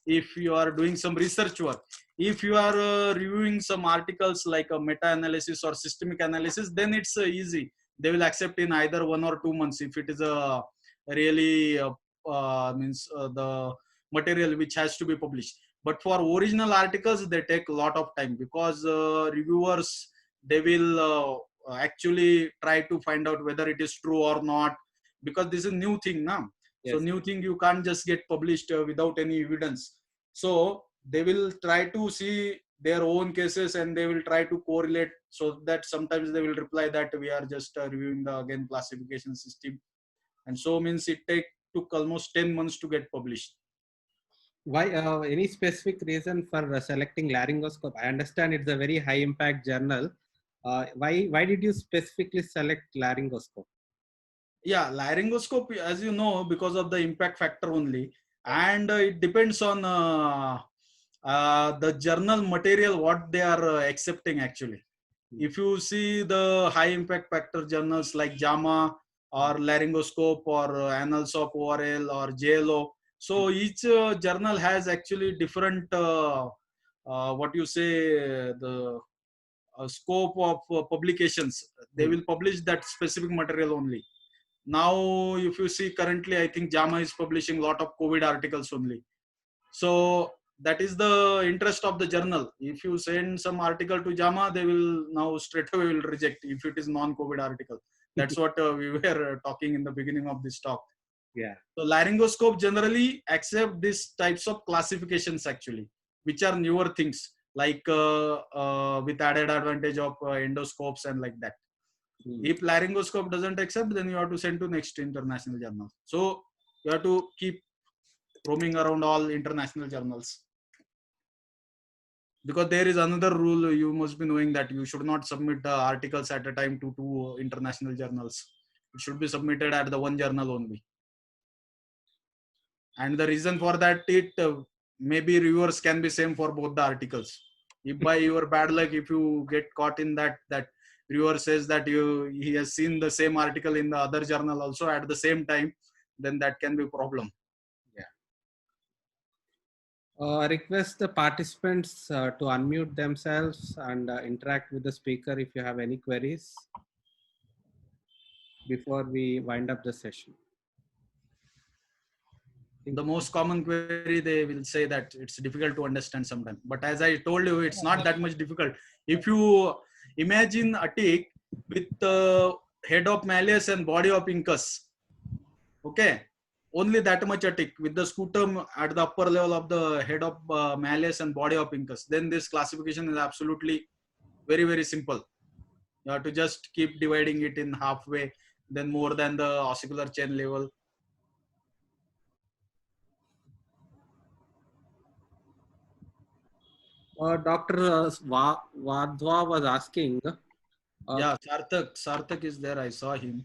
if you are doing some research work. If you are reviewing some articles like a meta-analysis or systemic analysis, then it's easy. They will accept in either 1 or 2 months if it is a really the material which has to be published. But for original articles, they take a lot of time because reviewers, they will actually try to find out whether it is true or not, because this is new thing now. Yes. So new thing, you can't just get published without any evidence. So they will try to see their own cases and they will try to correlate, so that sometimes they will reply that we are just reviewing the again classification system. And so means it took almost 10 months to get published. Why? Any specific reason for selecting laryngoscope? I understand it's a very high impact journal. Why did you specifically select laryngoscope? Yeah, laryngoscope, as you know, because of the impact factor only, and it depends on the journal material what they are accepting actually. If you see the high impact factor journals like JAMA or laryngoscope or Annals of ORL or JLO, so each journal has actually different what you say, the scope of publications. They will publish that specific material only. Now if you see currently, I think JAMA is publishing a lot of COVID articles only. So that is the interest of the journal. If you send some article to JAMA, they will now straight away will reject if it is non-COVID article. That's what we were talking in the beginning of this talk. Yeah. So laryngoscope generally accept these types of classifications actually, which are newer things, like with added advantage of endoscopes and like that. If laryngoscope doesn't accept, then you have to send to next international journal. So you have to keep roaming around all international journals. Because there is another rule you must be knowing, that you should not submit articles at a time to 2 international journals. It should be submitted at the one journal only. And the reason for that, it maybe reviewers can be same for both the articles. If by your bad luck, if you get caught in that reviewer says that he has seen the same article in the other journal also at the same time, then that can be a problem. I request the participants to unmute themselves and interact with the speaker if you have any queries. before we wind up the session? The most common query, they will say that it's difficult to understand sometimes. But as I told you, it's not that much difficult. If you imagine a tick with the head of malleus and body of incus, okay, only that much a tick with the scutum at the upper level of the head of malleus and body of incus, then this classification is absolutely very, very simple. You have to just keep dividing it in halfway, then more than the ossicular chain level. Dr. Wadhwa was asking. Yeah, Sarthak is there. I saw him.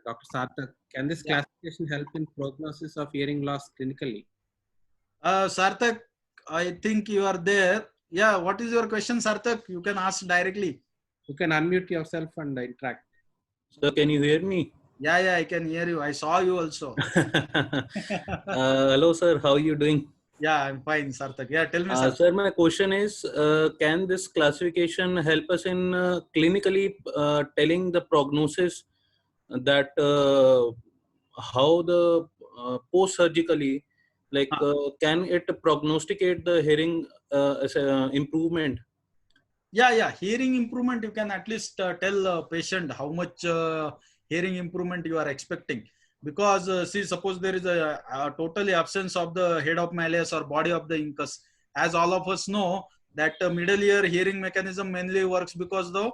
Dr. Sarthak, can this Yeah. classification help in prognosis of hearing loss clinically? Sarthak, I think you are there. Yeah, what is your question, Sarthak? You can ask directly. You can unmute yourself and interact. So can you hear me? Yeah, I can hear you. I saw you also. Hello, sir. How are you doing? Yeah, I'm fine, Sarthak. Yeah, tell me, sir. Sir, my question is, can this classification help us in clinically telling the prognosis that how the post-surgically, like, can it prognosticate the hearing improvement? Yeah. Hearing improvement, you can at least tell a patient how much hearing improvement you are expecting. Because see, suppose there is a totally absence of the head of malleus or body of the incus. As all of us know, that middle ear hearing mechanism mainly works because the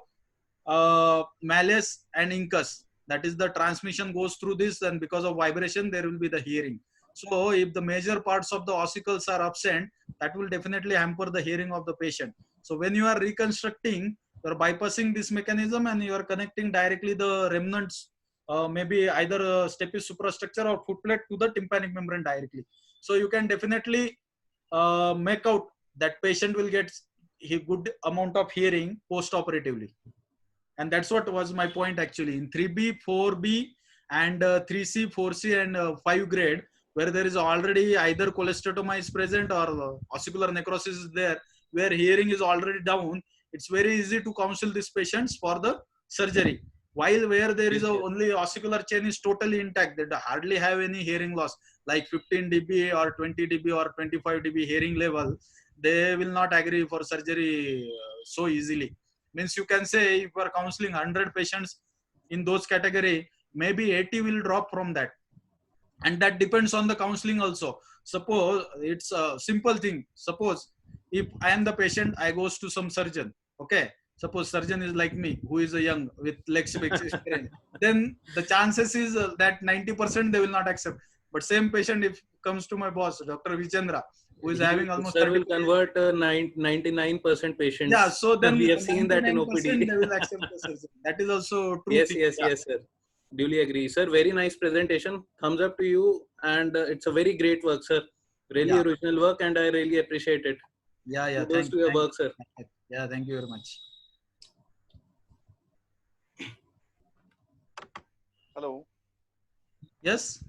malleus and incus, that is the transmission goes through this, and because of vibration there will be the hearing. So if the major parts of the ossicles are absent, that will definitely hamper the hearing of the patient. So when you are reconstructing, you are bypassing this mechanism and you are connecting directly the remnants, maybe either stapes suprastructure or footplate to the tympanic membrane directly. So you can definitely make out that patient will get a good amount of hearing post-operatively. And that's what was my point actually. In 3B, 4B, and 3C, 4C, and 5 grade, where there is already either cholesteatoma is present or ossicular necrosis is there, where hearing is already down, it's very easy to counsel these patients for the surgery. While where there is only ossicular chain is totally intact, they hardly have any hearing loss, like 15 dB or 20 dB or 25 dB hearing level, they will not agree for surgery so easily. Means you can say if you are counseling 100 patients in those category, maybe 80 will drop from that. And that depends on the counseling also. Suppose it's a simple thing. Suppose if I am the patient, I goes to some surgeon. Okay. Suppose surgeon is like me, who is a young with legs experience. Then the chances is that 90% they will not accept. But same patient, if comes to my boss, Dr. Vichendra, who is having almost Sir 30 will convert 99% patients. yeah, so then we have seen that in 99% OPD. they will accept the surgery. That is also true. Yes, thing. yes, Yeah. yes, sir. Duly agree, sir. Very nice presentation. Thumbs up to you, and it's a very great work, sir. Really Yeah. original work, and I really appreciate it. Yeah. Kudos to your work, sir. Yeah, thank you very much. Hello. Yes.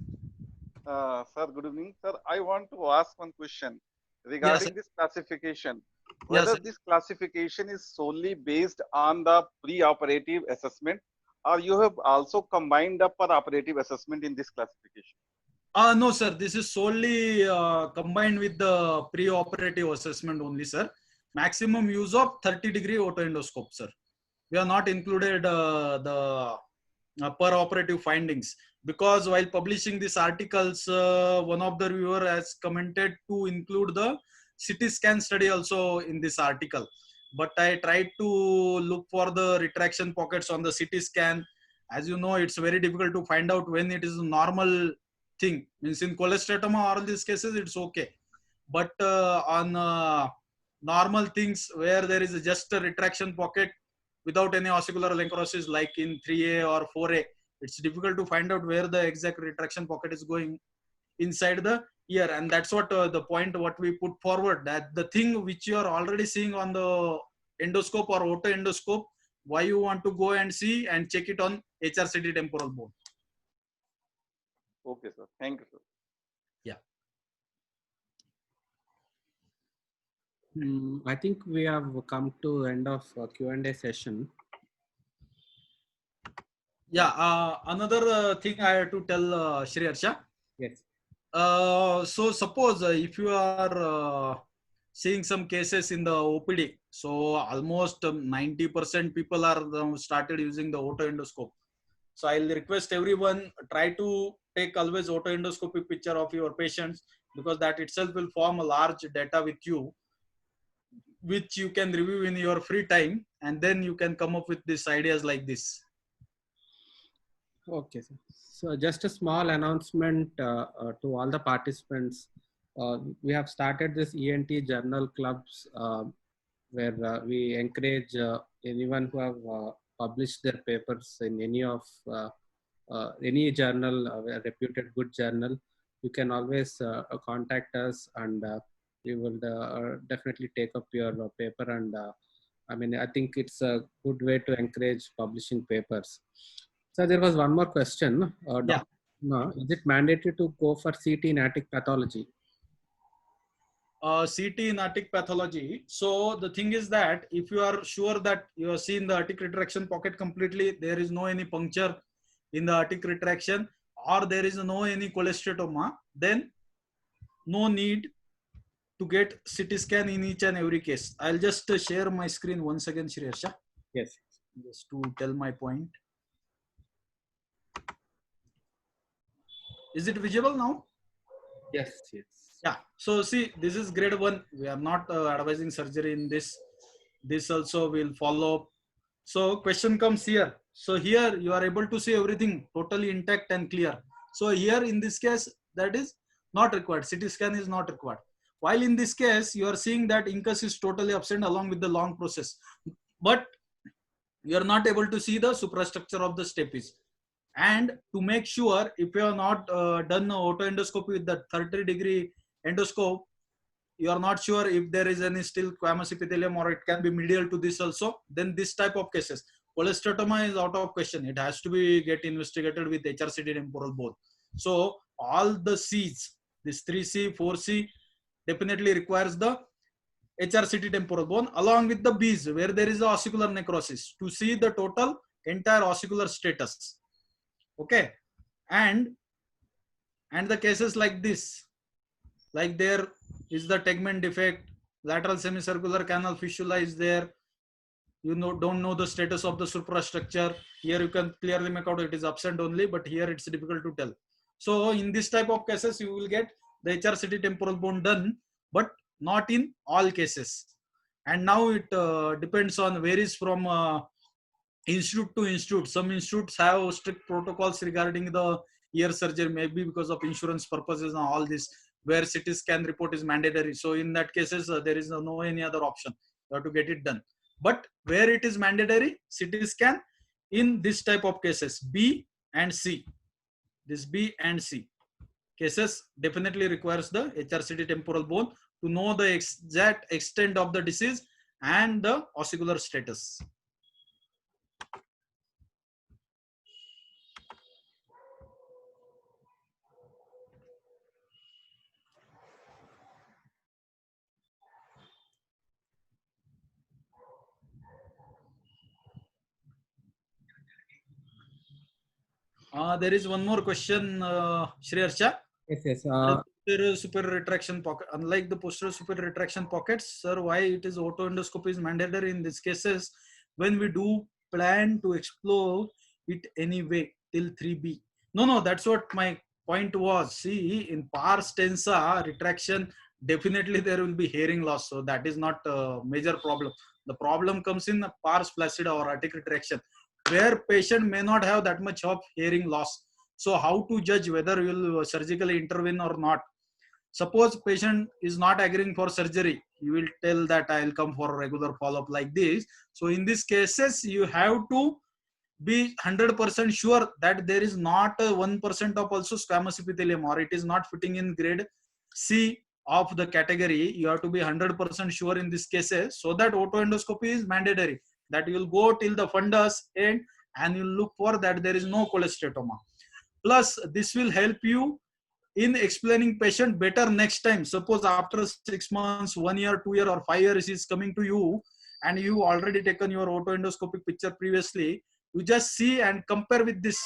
Sir, good evening. Sir, I want to ask one question regarding this classification. Whether this classification is solely based on the pre-operative assessment, or you have also combined the per-operative assessment in this classification? No, sir. This is solely combined with the pre-operative assessment only, sir. Maximum use of 30-degree otoendoscope, sir. We have not included the per-operative findings, because while publishing these articles, one of the reviewer has commented to include the CT scan study also in this article. But I tried to look for the retraction pockets on the CT scan. As you know, it's very difficult to find out when it is a normal thing. Means in cholesteatoma, all these cases, it's okay. But on normal things where there is just a retraction pocket without any ossicular necrosis, like in 3A or 4A, it's difficult to find out where the exact retraction pocket is going inside the ear. And that's what the point what we put forward, that the thing which you are already seeing on the endoscope or auto endoscope, why you want to go and see and check it on HRCT temporal bone. Okay, sir. Thank you, sir. Yeah. I think we have come to end of Q&A session. Yeah, another thing I have to tell Shri Harsha. Yes. So suppose if you are seeing some cases in the OPD, so almost 90% people are started using the auto endoscope. So I'll request everyone try to take always auto endoscopy picture of your patients, because that itself will form a large data with you, which you can review in your free time, and then you can come up with these ideas like this. Okay, sir. So just a small announcement to all the participants. We have started this ENT journal clubs where we encourage anyone who have published their papers in any journal, a reputed good journal. You can always contact us, and we will definitely take up your paper. And I mean, I think it's a good way to encourage publishing papers. So there was one more question. Yeah. Is it mandatory to go for CT in attic pathology? CT in attic pathology. So the thing is that if you are sure that you have seen the attic retraction pocket completely, there is no any puncture in the attic retraction, or there is no any cholesteatoma, then no need to get CT scan in each and every case. I'll just share my screen once again, Shri Harsha. Yes. Just to tell my point. Is it visible now? Yes. Yes. Yeah. So see, this is grade 1. We are not advising surgery in this. This also will follow up. So question comes here. So here you are able to see everything totally intact and clear. So here in this case, that is not required. CT scan is not required. While in this case, you are seeing that incus is totally absent along with the long process. But you are not able to see the suprastructure of the stapes. And to make sure, if you have not done auto endoscopy with the 30-degree endoscope, you are not sure if there is any still squamous epithelium or it can be medial to this also, then this type of cases, cholesteatoma is out of question. It has to be get investigated with HRCT temporal bone. So all the C's, this 3C, 4C definitely requires the HRCT temporal bone along with the B's where there is the ossicular necrosis to see the total entire ossicular status. Okay. And the cases like this, like there is the tegment defect, lateral semicircular canal fistula is there, you don't know the status of the suprastructure. Here you can clearly make out it is absent only, but here it's difficult to tell. So in this type of cases, you will get the HRCT temporal bone done, but not in all cases. And now it depends on, varies from institute to institute. Some institutes have strict protocols regarding the ear surgery, maybe because of insurance purposes and all this, where CT scan report is mandatory. So in that cases, there is no any other option. You have to get it done. But where it is mandatory, CT scan in this type of cases, B and C, this B and C cases definitely requires the HRCT temporal bone to know the exact extent of the disease and the ossicular status. There is one more question, Shri Harsha. Yes. Yes. Posterior superior retraction pocket. Unlike the posterior superior retraction pockets, sir, why it is auto endoscopy is mandatory in these cases when we do plan to explore it anyway till 3B? No, that's what my point was. See, in pars tensa retraction, definitely there will be hearing loss. So that is not a major problem. The problem comes in pars flaccida or attic retraction, where patient may not have that much of hearing loss. So how to judge whether you will surgically intervene or not? Suppose patient is not agreeing for surgery, you will tell that I will come for a regular follow-up like this. So in these cases, you have to be 100% sure that there is not a 1% of also squamous epithelium, or it is not fitting in grade C of the category. You have to be 100% sure in these cases, so that auto endoscopy is mandatory, that you will go till the fundus end and you look for that there is no cholesteatoma. Plus this will help you in explaining patient better next time. Suppose after 6 months, 1 year, 2 year, or 5 years is coming to you, and you already taken your auto endoscopic picture previously, You just see and compare with this.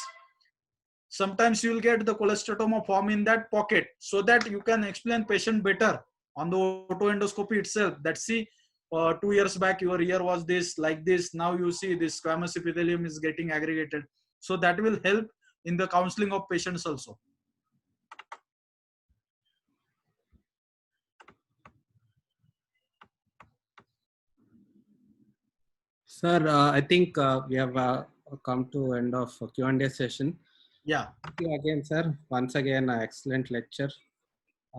Sometimes you will get the cholesteatoma form in that pocket, so that you can explain patient better on the autoendoscopy itself. That see, 2 years back your ear was this like this. Now you see this squamous epithelium is getting aggregated. So that will help in the counseling of patients also. Sir, I think we have come to end of Q&A session. Yeah. Thank you again, sir. Once again, excellent lecture.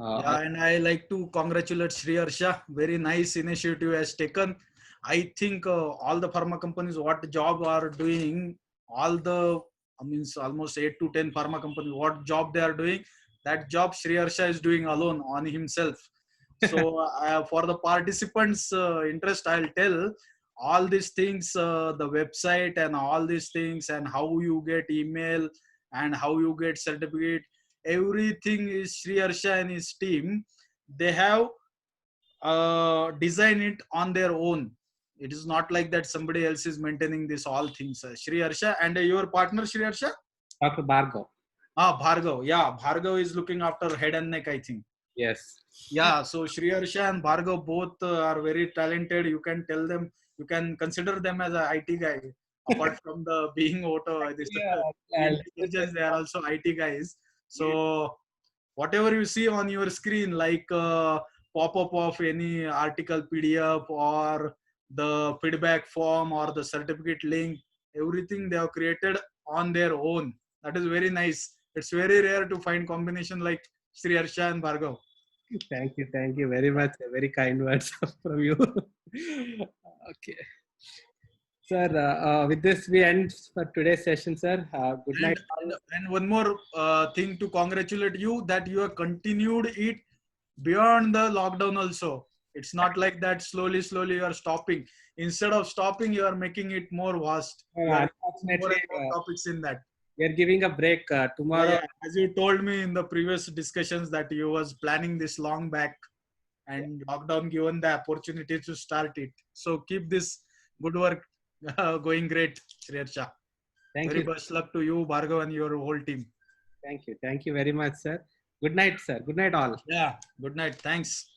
Yeah, and I like to congratulate Sri Harsha. Very nice initiative has taken. I think all the pharma companies, what job are doing, almost 8 to 10 pharma companies, what job they are doing, that job Sri Harsha is doing alone on himself. So for the participants' interest, I'll tell all these things, the website and all these things, and how you get email and how you get certificate. Everything is Sri Harsha and his team. They have designed it on their own. It is not like that somebody else is maintaining this all things. Sri Harsha and your partner Sri Harsha? Dr. Bhargav. Bhargav. Yeah, Bhargav is looking after head and neck, I think. Yes. Yeah, so Sri Harsha and Bhargav both are very talented. You can tell them, you can consider them as an IT guy. Apart from the being intelligence, they are also IT guys. So whatever you see on your screen, like pop-up of any article PDF or the feedback form or the certificate link, everything they have created on their own. That is very nice. It's very rare to find combination like Sri Harsha and Bhargav. Thank you very much. Very kind words from you. Okay. Sir, with this we end for today's session, sir. Good night. And one more thing to congratulate you, that you have continued it beyond the lockdown also. It's not like that slowly you are stopping. Instead of stopping, you are making it more vast. Unfortunately, more topics in that. We are giving a break tomorrow. Yeah, as you told me in the previous discussions that you was planning this long back, and lockdown given the opportunity to start it. So keep this good work going great, Sri Harsha. Very best luck to you, Bhargav, and your whole team. Thank you very much, sir. Good night, sir. Good night, all. Yeah, good night. Thanks.